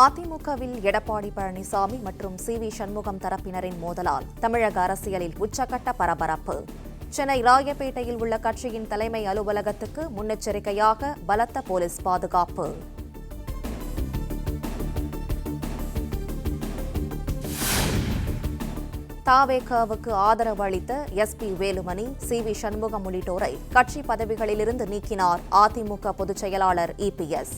அதிமுகவில் எடப்பாடி பழனிசாமி மற்றும் சி.வி. சண்முகம் தரப்பினரின் மோதலால் தமிழக அரசியலில் உச்சக்கட்ட பரபரப்பு. சென்னை ராயப்பேட்டையில் உள்ள கட்சியின் தலைமை அலுவலகத்துக்கு முன்னெச்சரிக்கையாக பலத்த போலீஸ் பாதுகாப்பு. தவேகாவுக்கு ஆதரவு அளித்த எஸ்.பி. வேலுமணி, சி.வி. சண்முகம் உள்ளிட்டோரை கட்சி பதவிகளிலிருந்து நீக்கினார் அதிமுக பொதுச் செயலாளர் இ.பி.எஸ்.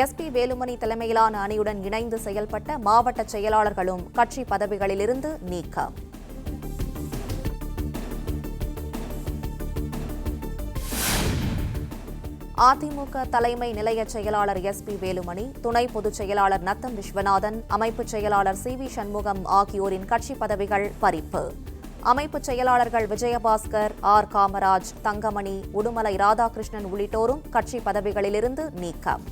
எஸ்.பி. வேலுமணி தலைமையிலான அணியுடன் இணைந்து செயல்பட்ட மாவட்ட செயலாளர்களும் கட்சி பதவிகளிலிருந்து நீக்கம். அதிமுக தலைமை நிலைய செயலாளர் எஸ்.பி. வேலுமணி, துணை பொதுச் செயலாளர் நத்தம் விஸ்வநாதன், அமைப்புச் செயலாளர் சி.வி. சண்முகம் ஆகியோரின் கட்சி பதவிகள் பறிப்பு. அமைப்புச் செயலாளர்கள் விஜயபாஸ்கர், ஆர். காமராஜ், தங்கமணி, உடுமலை ராதாகிருஷ்ணன் உள்ளிட்டோரும் கட்சி பதவிகளிலிருந்து நீக்கம்.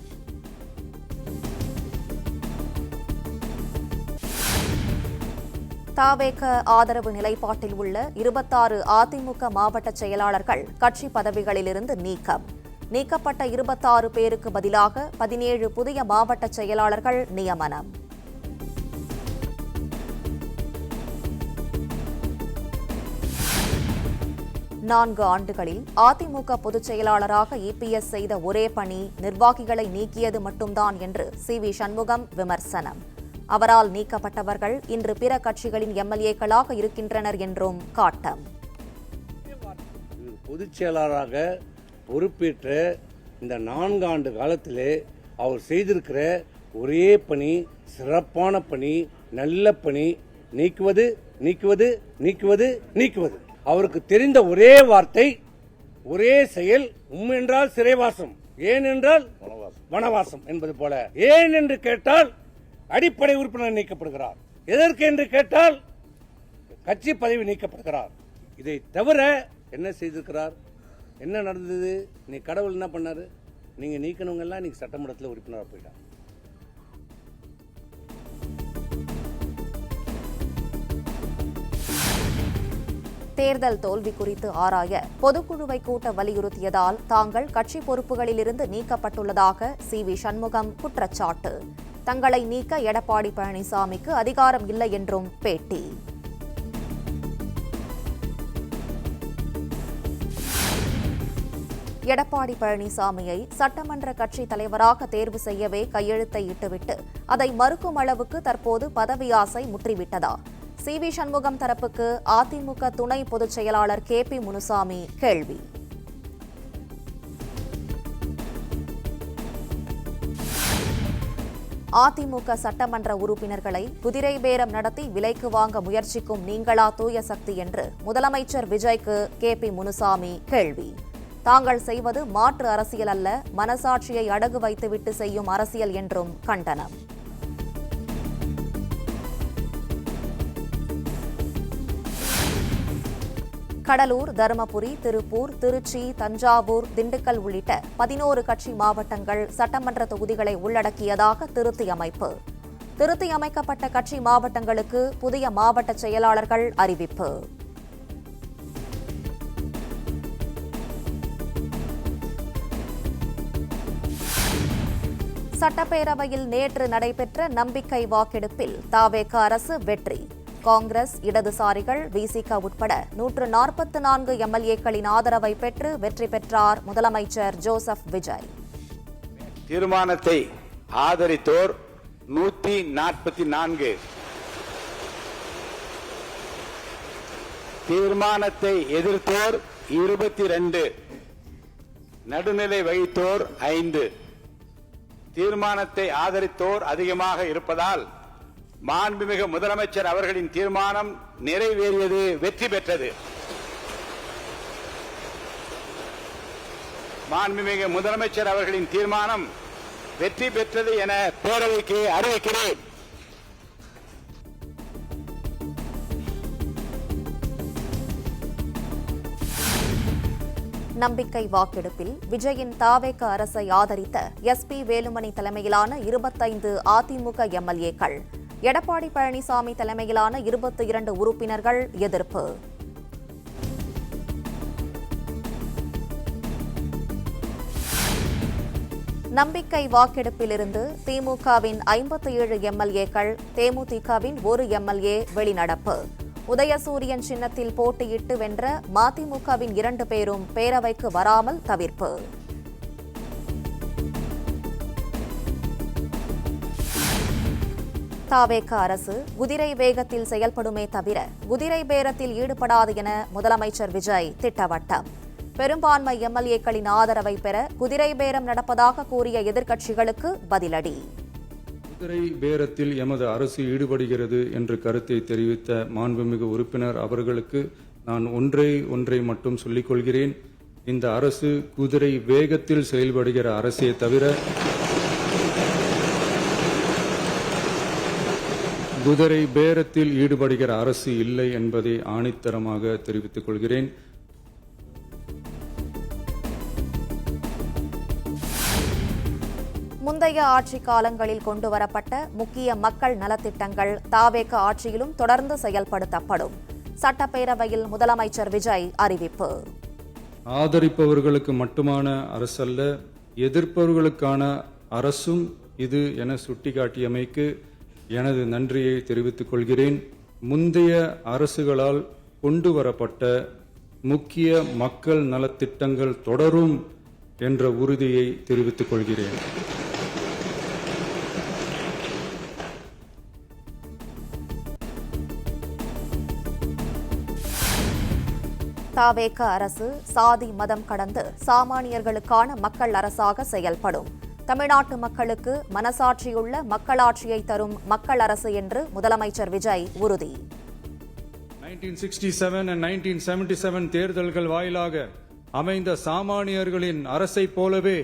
தவேக ஆதரவு நிலைப்பாட்டில் உள்ள 26 அதிமுக மாவட்ட செயலாளர்கள் கட்சி பதவிகளிலிருந்து நீக்கம். நீக்கப்பட்ட 26 பேருக்கு பதிலாக 17 புதிய மாவட்ட செயலாளர்கள் நியமனம். நான்கு ஆண்டுகளில் அதிமுக பொதுச் செயலாளராக இ.பி.எஸ். செய்த ஒரே பணி நிர்வாகிகளை நீக்கியது மட்டும்தான் என்று சி.வி. சண்முகம் விமர்சனம். அவரால் நீக்கப்பட்டவர்கள் இன்று பிற கட்சிகளின் எம்எல்ஏக்களாக இருக்கின்றனர் என்றும் காட்டம். பொதுச் செயலாளராக பொறுப்பேற்ற இந்த 4 ஆண்டு காலத்திலே அவர் செய்திருக்கிற ஒரே பணி, சிறப்பான பணி, நல்ல பணி, நீக்குவது நீக்குவது நீக்குவது நீக்குவது. அவருக்கு தெரிந்த ஒரே வார்த்தை, ஒரே செயல், என்றால் சிறைவாசம், ஏன் என்றால் வனவாசம் என்பது போல. ஏன் என்று கேட்டால் அடிப்படை உறுப்பினர் நீக்கப்படுகிறார், எதற்கு என்று கேட்டால் கட்சி பதவி நீக்கப்படுகிறார். இதை தவிர என்ன செய்திருக்கிறார்? என்ன நடந்தது? நீ கடவுள் என்ன பண்ணாரு? நீங்க நீக்கணவங்க எல்லாம் நீங்க சட்டமன்றத்தில் உறுப்பினராக போயிட்டாங்க. தேர்தல் தோல்வி குறித்து ஆராய பொதுக்குழுவை கூட்ட வலியுறுத்தியதால் தாங்கள் கட்சி பொறுப்புகளிலிருந்து நீக்கப்பட்டுள்ளதாக சி.வி. சண்முகம் குற்றச்சாட்டு. தங்களை நீக்க எடப்பாடி பழனிசாமிக்கு அதிகாரம் இல்லை என்றும் பேட்டி. எடப்பாடி பழனிசாமியை சட்டமன்ற கட்சி தலைவராக தேர்வு செய்யவே கையெழுத்தை இட்டுவிட்டு அதை மறுக்கும் அளவுக்கு தற்போது பதவி ஆசை முற்றிவிட்டதா? சி.வி. சண்முகம் தரப்புக்கு அதிமுக துணை பொதுச் செயலாளர் கே.பி. முனுசாமி கேள்வி. அதிமுக சட்டமன்ற உறுப்பினர்களை குதிரை பேரம் நடத்தி விலைக்கு வாங்க முயற்சிக்கும் நீங்களா தூய சக்தி என்று முதலமைச்சர் விஜய்க்கு கே.பி. முனுசாமி கேள்வி. தாங்கள் செய்வது மாற்று அரசியல் அல்ல, மனசாட்சியை அடகு வைத்துவிட்டு செய்யும் அரசியல் என்றும் கண்டனம். கடலூர், தருமபுரி, திருப்பூர், திருச்சி, தஞ்சாவூர், திண்டுக்கல் உள்ளிட்ட 11 கட்சி மாவட்டங்கள் சட்டமன்ற தொகுதிகளை உள்ளடக்கியதாக திருத்தி அமைப்பு. திருத்தி அமைக்கப்பட்ட கட்சி மாவட்டங்களுக்கு புதிய மாவட்ட செயலாளர்கள் அறிவிப்பு. சட்டப்பேரவையில் நேற்று நடைபெற்ற நம்பிக்கை வாக்கெடுப்பில் தவேக அரசு வெற்றி. காங்கிரஸ், இடதுசாரிகள், விசிக உட்பட 144 எம்எல்ஏக்களின் ஆதரவை பெற்று வெற்றி பெற்றார் முதலமைச்சர் ஜோசப் விஜய். தீர்மானத்தை ஆதரித்தோர் 144, தீர்மானத்தை எதிர்த்தோர் 22, நடுநிலை வகித்தோர் 5. தீர்மானத்தை ஆதரித்தோர் அதிகமாக இருப்பதால் மாண்புமிகு முதலமைச்சர் அவர்களின் தீர்மானம் நிறைவேறியது, வெற்றி பெற்றது. மாண்புமிகு முதலமைச்சர் அவர்களின் தீர்மானம் வெற்றி பெற்றது என பேரவைக்கு அறிவிக்கிறேன். நம்பிக்கை வாக்கெடுப்பில் விஜயின் தவேக அரசை ஆதரித்த எஸ்.பி. வேலுமணி தலைமையிலான 25 அதிமுக எம்எல்ஏக்கள், எடப்பாடி பழனிசாமி தலைமையிலான 22 உறுப்பினர்கள் எதிர்ப்பு. நம்பிக்கை வாக்கெடுப்பிலிருந்து திமுகவின் 57 எம்எல்ஏக்கள், தேமுதிகவின் 1 எம்எல்ஏ வெளிநடப்பு. உதயசூரியன் சின்னத்தில் போட்டியிட்டு வென்ற மதிமுகவின் 2 பேரும் பேரவைக்கு வராமல் தவிர்ப்பு. தாவேக அரசு குதிரை வேகத்தில் செயல்படுமே தவிர குதிரை பேரத்தில் ஈடுபடாது என முதலமைச்சர் விஜய் திட்டவட்டம். பெரும்பான்மை எம்எல்ஏக்களின் ஆதரவை பெற குதிரை பேரம் நடப்பதாக கூறிய எதிர்க்கட்சிகளுக்கு பதிலடி. குதிரை பேரத்தில் எமது அரசு ஈடுபடுகிறது என்ற கருத்தை தெரிவித்த மாண்புமிகு உறுப்பினர் அவர்களுக்கு நான் ஒன்றை மட்டும் சொல்லிக் கொள்கிறேன். இந்த அரசு குதிரை வேகத்தில் செயல்படுகிற அரசே தவிர குதிரை பேரத்தில் ஈடுபடுகிற அரசு இல்லை என்பதை ஆணித்தரமாக தெரிவித்துக் கொள்கிறேன். முந்தைய ஆட்சி காலங்களில் கொண்டுவரப்பட்ட முக்கிய மக்கள் நலத்திட்டங்கள் தாவேக ஆட்சியிலும் தொடர்ந்து செயல்படுத்தப்படும். சட்டப்பேரவையில் முதலமைச்சர் விஜய் அறிவிப்பு. ஆதரிப்பவர்களுக்கு மட்டுமான அரசல்ல, எதிர்ப்பவர்களுக்கான அரசும் இது என சுட்டிக்காட்டியமைக்கு எனது நன்றியை தெரிவித்துக் கொள்கிறேன். முந்தைய அரசுகளால் கொண்டு வரப்பட்ட முக்கிய மக்கள் நலத்திட்டங்கள் தொடரும் என்ற உறுதியை தெரிவித்துக் கொள்கிறேன். தாவேக அரசு சாதி மதம் கடந்து சாமானியர்களுக்கான மக்கள் அரசாக செயல்படும். தமிழ்நாட்டு மக்களுக்கு மனசாட்சியுள்ள மக்களாட்சியை தரும் மக்கள் அரசு என்று முதலமைச்சர் விஜய் உறுதி. 1967 and 1977 தேர்தல்கள் வாயிலாக அமைந்த சாமானியர்களின் அரசை போலவே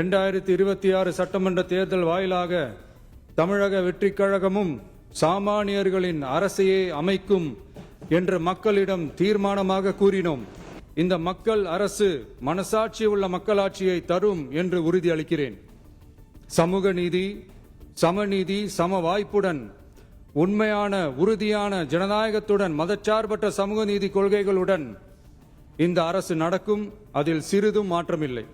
2026 சட்டமன்ற தேர்தல் வாயிலாக தமிழக வெற்றிக் கழகமும் சாமானியர்களின் அரசையே அமைக்கும் என்று மக்களிடம் தீர்மானமாக கூறினோம். இந்த மக்கள் அரசு மனசாட்சி உள்ள மக்களாட்சியை தரும் என்று உறுதியளிக்கிறேன். சமூக நீதி, சமநீதி, சம வாய்ப்புடன், உண்மையான உறுதியான ஜனநாயகத்துடன், மதச்சார்பற்ற சமூக நீதி கொள்கைகளுடன் இந்த அரசு நடக்கும். அதில் சிறிதும் மாற்றமில்லை.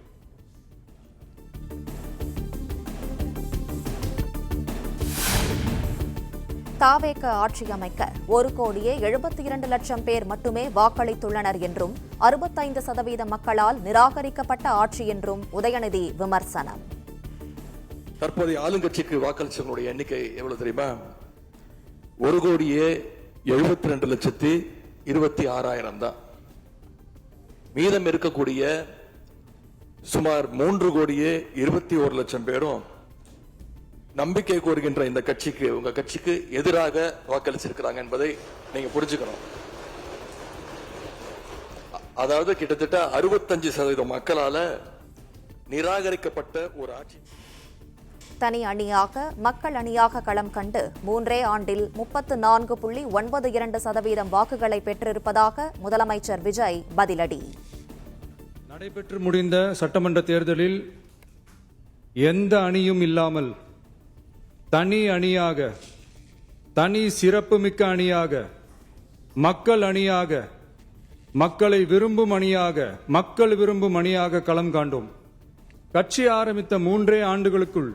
தாவேக ஆட்சி அமைக்க 1,72,00,000 பேர் மட்டுமே வாக்களித்துள்ளனர் என்றும் 65% மக்களால் நிராகரிக்கப்பட்ட ஆட்சி என்றும் உதயநிதி விமர்சனம். தற்போதைய ஆளுங்கட்சிக்கு வாக்களிச்சவங்களுடைய எண்ணிக்கை எவ்வளவு தெரியுமா? 1,72,26,000 தான். மீதம் இருக்கக்கூடிய சுமார் 3,21,00,000 பேரும் நம்பிக்கை கோருகின்ற இந்த கட்சிக்கு, உங்க கட்சிக்கு எதிராக வாக்களிச்சிருக்கிறாங்க என்பதை நீங்க புரிஞ்சுக்கணும். அதாவது கிட்டத்தட்ட 65% மக்களால நிராகரிக்கப்பட்ட ஒரு ஆட்சி. தனி அணியாக மக்கள் அணியாக களம் கண்டு 3 ஆண்டில் 34.92% வாக்குகளை பெற்றிருப்பதாக முதலமைச்சர் விஜய் பதிலடி. நடைபெற்று முடிந்த சட்டமன்ற தேர்தலில் எந்த அணியும் இல்லாமல் தனி அணியாக, தனி சிறப்புமிக்க அணியாக, மக்கள் அணியாக, மக்களை விரும்பும் அணியாக, மக்கள் விரும்பும் அணியாக களம் காண்டோம். கட்சி ஆரம்பித்த 3 ஆண்டுகளுக்குள்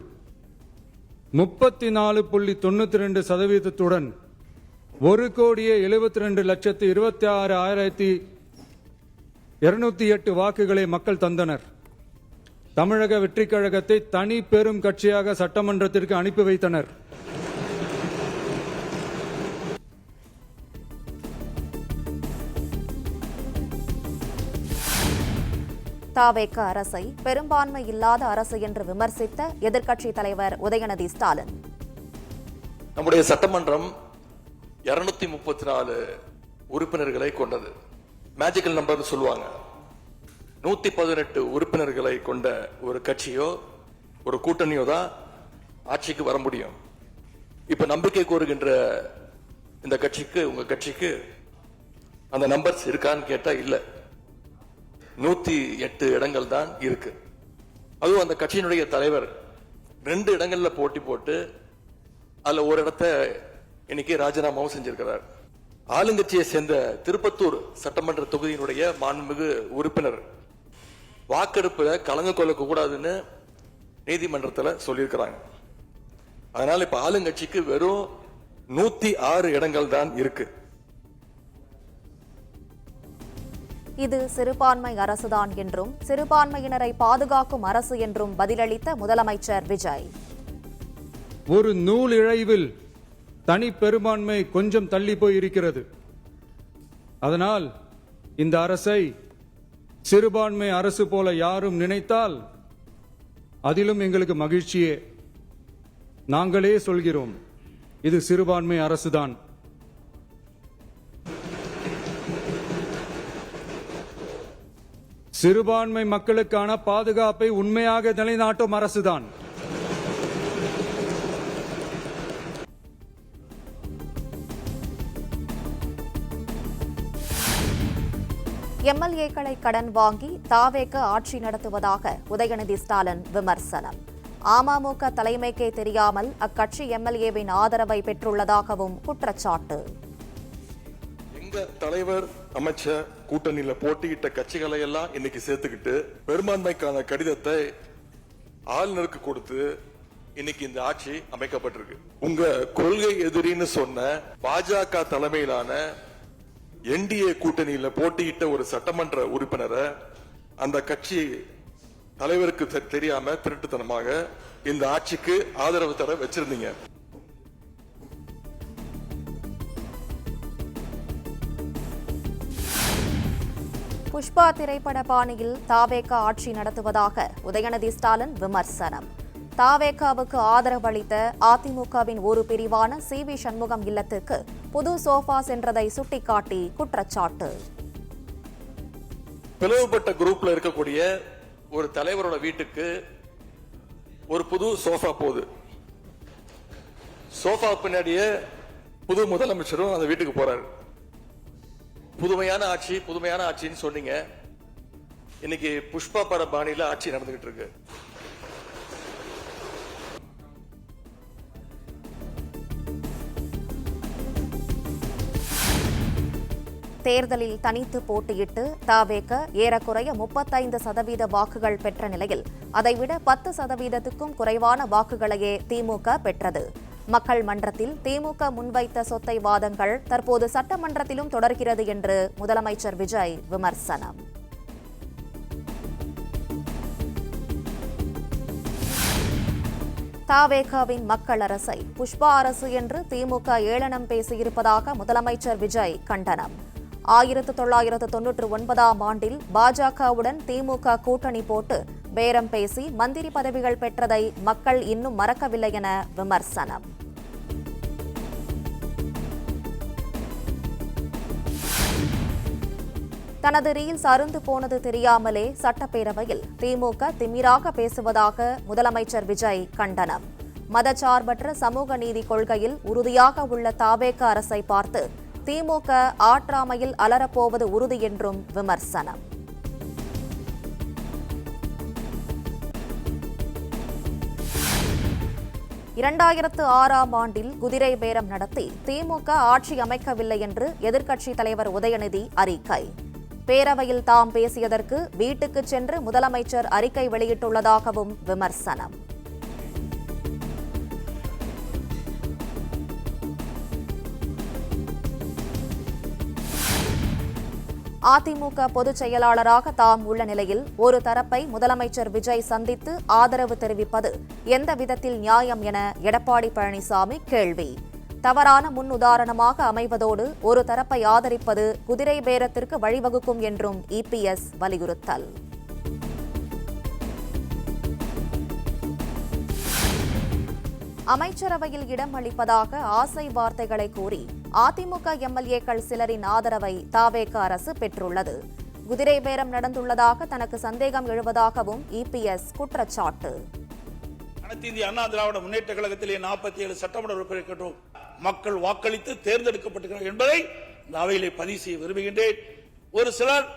34.92% 1,72,26,208 வாக்குகளை மக்கள் தந்தனர். தமிழக வெற்றிக் கழகத்தை தனி பெரும் கட்சியாக சட்டமன்றத்திற்கு அனுப்பி வைத்தனர். தாவேக அரசை பெரும்பான்மை இல்லாத அரசு என்று விமர்சித்த எதிர்க்கட்சித் தலைவர் உதயநிதி ஸ்டாலின். நம்முடைய சட்டமன்றம் 234 உறுப்பினர்களை கொண்டது. மேஜிக்கல் நம்பர் சொல்லுவாங்க. 118 உறுப்பினர்களை கொண்ட ஒரு கட்சியோ ஒரு கூட்டணியோ தான் ஆட்சிக்கு வர முடியும். இப்ப நம்பிக்கை கோருகின்ற இந்த கட்சிக்கு, உங்க கட்சிக்கு அந்த நம்பர்ஸ் இருக்கான்னு கேட்டா இல்ல. 108 இடங்கள் தான் இருக்கு. அதுவும் அந்த கட்சியினுடைய தலைவர் 2 இடங்கள்ல போட்டி போட்டு அதுல ஒரு இடத்தை இன்னைக்கு ராஜினாமாவும் செஞ்சிருக்கிறார். ஆளுங்கட்சியை சேர்ந்த திருப்பத்தூர் சட்டமன்ற தொகுதியினுடைய மாண்புமிகு உறுப்பினர் வாக்கெடுப்புல கலந்து கொள்ள கூடாதுன்னு நீதிமன்றத்தில் சொல்லியிருக்கிறாங்க. அதனால இப்ப ஆளுங்கட்சிக்கு வெறும் 106 இடங்கள் தான் இருக்கு. இது சிறுபான்மை அரசுதான் என்றும் சிறுபான்மையினரை பாதுகாக்கும் அரசு என்றும் பதிலளித்த முதலமைச்சர் விஜய், ஒரு நூல் இழைவில் தனி பெரும்பான்மை கொஞ்சம் தள்ளி போய் இருக்கிறது. அதனால் இந்த அரசை சிறுபான்மை அரசு போல யாரும் நினைத்தால் அதிலும் எங்களுக்கு மகிழ்ச்சியே. நாங்களே சொல்கிறோம், இது சிறுபான்மை அரசுதான். சிறுபான்மை மக்களுக்கான பாதுகாப்பை உண்மையாக நிலைநாட்டும் அரசுதான். எம்எல்ஏக்களை கடன் வாங்கி தாவேக ஆட்சி நடத்துவதாக உதயநிதி ஸ்டாலின் விமர்சனம். அமமுக தலைமைக்கே தெரியாமல் அக்கட்சி எம்எல்ஏவின் ஆதரவை பெற்றுள்ளதாகவும் குற்றச்சாட்டு. எங்க தலைவர் அமைச்சர் கூட்டணியில போட்டியிட்ட கட்சிகளை எல்லாம் இன்னைக்கு சேர்த்துக்கிட்டு பெரும்பான்மைக்கான கடிதத்தை ஆளுநருக்கு கொடுத்து இன்னைக்கு இந்த ஆட்சி அமைக்கப்பட்டிருக்கு. உங்க கொள்கை எதிரின்னு சொன்ன பாஜக தலைமையிலான என்டிஏ கூட்டணியில போட்டியிட்ட ஒரு சட்டமன்ற உறுப்பினரை அந்த கட்சி தலைவருக்கு தெரியாம திருட்டுத்தனமாக இந்த ஆட்சிக்கு ஆதரவு தர வச்சிருந்தீங்க. புஷ்பா திரைப்பட பாணியில் தாவேக ஆட்சி நடத்துவதாக உதயநிதி ஸ்டாலின் விமர்சனம். தாவேகாவுக்கு ஆதரவு அளித்த அதிமுகவின் ஒரு பிரிவான CV சண்முகம் இல்லத்துக்கு புது சோஃபா சென்றதை சுட்டிக்காட்டி குற்றச்சாட்டு. பிளவுபட்ட குரூப்ல இருக்கக்கூடிய ஒரு தலைவரோட வீட்டுக்கு ஒரு புது சோஃபா போகுது. சோஃபா பின்னாடியே புது முதலமைச்சரும் அந்த வீட்டுக்கு போறாரு. புதுமையான ஆட்சி புதுமையான ஆட்சின்னு சொன்னீங்க. இன்னைக்கு புஷ்பா பட பாணியில ஆட்சி நடந்துகிட்டு இருக்கு. தேர்தலில் தனித்து போட்டியிட்டு தாவேக ஏறக்குறைய 35% வாக்குகள் பெற்ற நிலையில் அதைவிட 10%க்கும் குறைவான வாக்குகளையே திமுக பெற்றது. மக்கள் மன்றத்தில் திமுக முன்வைத்த சொத்தை வாதங்கள் தற்போது சட்டமன்றத்திலும் தொடர்கிறது என்று முதலமைச்சர் விஜய் விமர்சனம். தாவேகாவின் மக்கள் அரசை புஷ்பா அரசு என்று திமுக ஏளனம் பேசியிருப்பதாக முதலமைச்சர் விஜய் கண்டனம். 1999ஆம் ஆண்டில் பாஜகவுடன் திமுக கூட்டணி போட்டு பேரம் பேசி மந்திரி பதவிகள் பெற்றதை மக்கள் இன்னும் மறக்கவில்லை என விமர்சனம். தனது ரீல்ஸ் அருந்து போனது தெரியாமலே சட்டப்பேரவையில் திமுக திமிராக பேசுவதாக முதலமைச்சர் விஜய் கண்டனம். மதச்சார்பற்ற சமூக நீதி கொள்கையில் உறுதியாக உள்ள தாவேக அரசை பார்த்து திமுக ஆற்றாமையில் அலறப்போவது உறுதி என்றும் விமர்சனம். இரண்டாயிரத்து 6ஆம் ஆண்டில் குதிரை பேரம் நடத்தி திமுக ஆட்சி அமைக்கவில்லை என்று எதிர்க்கட்சித் தலைவர் உதயநிதி அறிக்கை. பேரவையில் தாம் பேசியதற்கு வீட்டுக்கு சென்று முதலமைச்சர் அறிக்கை வெளியிட்டுள்ளதாகவும் விமர்சனம். அதிமுக பொதுச் செயலாளராக தாம் உள்ள நிலையில் ஒரு தரப்பை முதலமைச்சர் விஜய் சந்தித்து ஆதரவு தெரிவிப்பது எந்த விதத்தில் நியாயம் என எடப்பாடி பழனிசாமி கேள்வி. தவறான முன்னுதாரணமாக அமைவதோடு ஒரு தரப்பை ஆதரிப்பது குதிரை பேரத்திற்கு வழிவகுக்கும் என்றும் EPS வலியுறுத்தல். அமைச்சரவையில் இடம் அளிப்பதாக ஆசை வார்த்தைகளை கூறி அதிமுக எம்எல்ஏக்கள் சிலரின் ஆதரவை தாவேக அரசு பெற்றுள்ளது. குதிரை பேரம் நடந்துள்ளதாக தனக்கு சந்தேகம் எழுவதாகவும் EPS குற்றச்சாட்டு. அனைத்து இந்திய அண்ணா திராவிட முன்னேற்ற கழகத்திலே 47 சட்டமன்ற உறுப்பினர்கள் மக்கள் வாக்களித்து தேர்ந்தெடுக்கப்பட்டிருக்கிறார்கள் என்பதை இந்த அவையிலே பதிவு செய்ய விரும்புகின்றேன். ஒரு சிலர்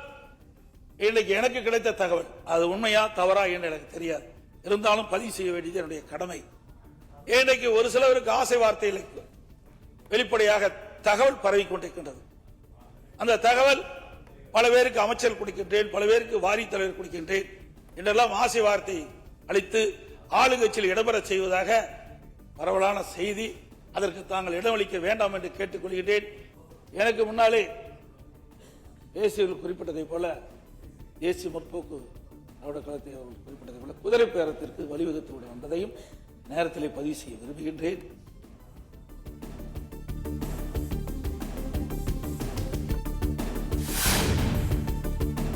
இன்னைக்கு எனக்கு கிடைத்த தகவல் அது உண்மையா தவறா என்று எனக்கு தெரியாது, இருந்தாலும் பதிவு செய்ய வேண்டியது என்னுடைய கடமை. இன்றைக்கு ஒரு சிலருக்கு ஆசை வார்த்தையில் வெளிப்படையாக தகவல் பரவி கொண்டிருக்கின்றது. அந்த தகவல் பல பேருக்கு அமைச்சர் கொடுக்கின்றேன், பல பேருக்கு வாரி தலைவர் கொடுக்கின்றேன் என்றெல்லாம் ஆசை வார்த்தை அளித்து ஆளுங்கட்சியில் இடம்பெற செய்வதாக பரவலான செய்தி. அதற்கு தாங்கள் இடமளிக்க வேண்டாம் என்று கேட்டுக்கொள்கிறேன். எனக்கு முன்னாலே தேசியர்கள் குறிப்பிட்டதை போல தேசிய முற்போக்கு திராவிட கழகத்தை அவர்கள் குறிப்பிட்டதை போல குதிரை பேரத்திற்கு வழிவகுத்து வந்ததையும் நேரத்திலே பதிவு செய்ய விரும்புகின்றேன்.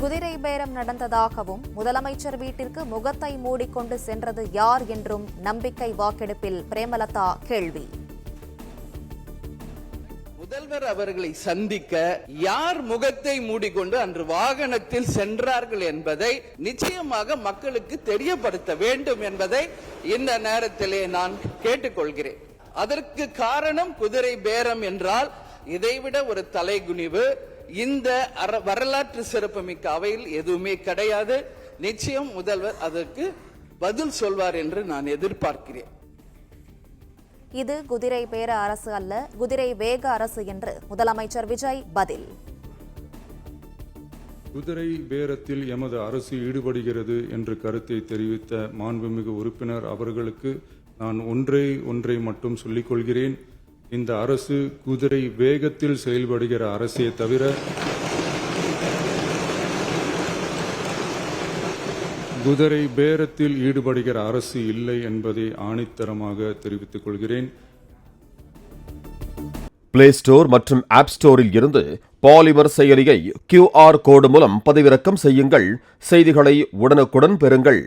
குதிரை பேரம் நடந்ததாகவும் முதலமைச்சர் வீட்டிற்கு முகத்தை மூடிக்கொண்டு சென்றது யார் என்றும் நம்பிக்கை வாக்கெடுப்பில் பிரேமலதா கேள்வி. முதல்வர் அவர்களை சந்திக்க யார் முகத்தை மூடிக்கொண்டு அன்று வாகனத்தில் சென்றார்கள் என்பதை நிச்சயமாக மக்களுக்கு தெரியப்படுத்த வேண்டும் என்பதை இந்த நேரத்திலே நான் கேட்டுக்கொள்கிறேன். அதற்கு காரணம் குதிரை பேரம் என்றால் இதைவிட ஒரு தலைகுனிவு இந்த வரலாற்று சிறப்புமிக்க அவையில் எதுவுமே கிடையாது. நிச்சயம் முதல்வர் அதற்கு பதில் சொல்வார் என்று நான் எதிர்பார்க்கிறேன். இது குதிரை பேர அரசு அல்ல, குதிரை வேக அரசு என்று முதலமைச்சர் விஜய் பதில். குதிரை பேரத்தில் எமது அரசு ஈடுபடுகிறது என்ற கருத்தை தெரிவித்த மாண்புமிகு உறுப்பினர் அவர்களுக்கு நான் ஒன்றை மட்டும் சொல்லிக் கொள்கிறேன். இந்த அரசு குதிரை வேகத்தில் செயல்படுகிற அரசே தவிர குதிரை பேரத்தில் ஈடுபடுகிற அரசு இல்லை என்பதை ஆணித்தரமாக தெரிவித்துக் கொள்கிறேன். பிளே ஸ்டோர் மற்றும் ஆப் ஸ்டோரில் இருந்து பாலிமர் செயலியை QR கோடு மூலம் பதிவிறக்கம் செய்யுங்கள். செய்திகளை உடனுக்குடன் பெறுங்கள்.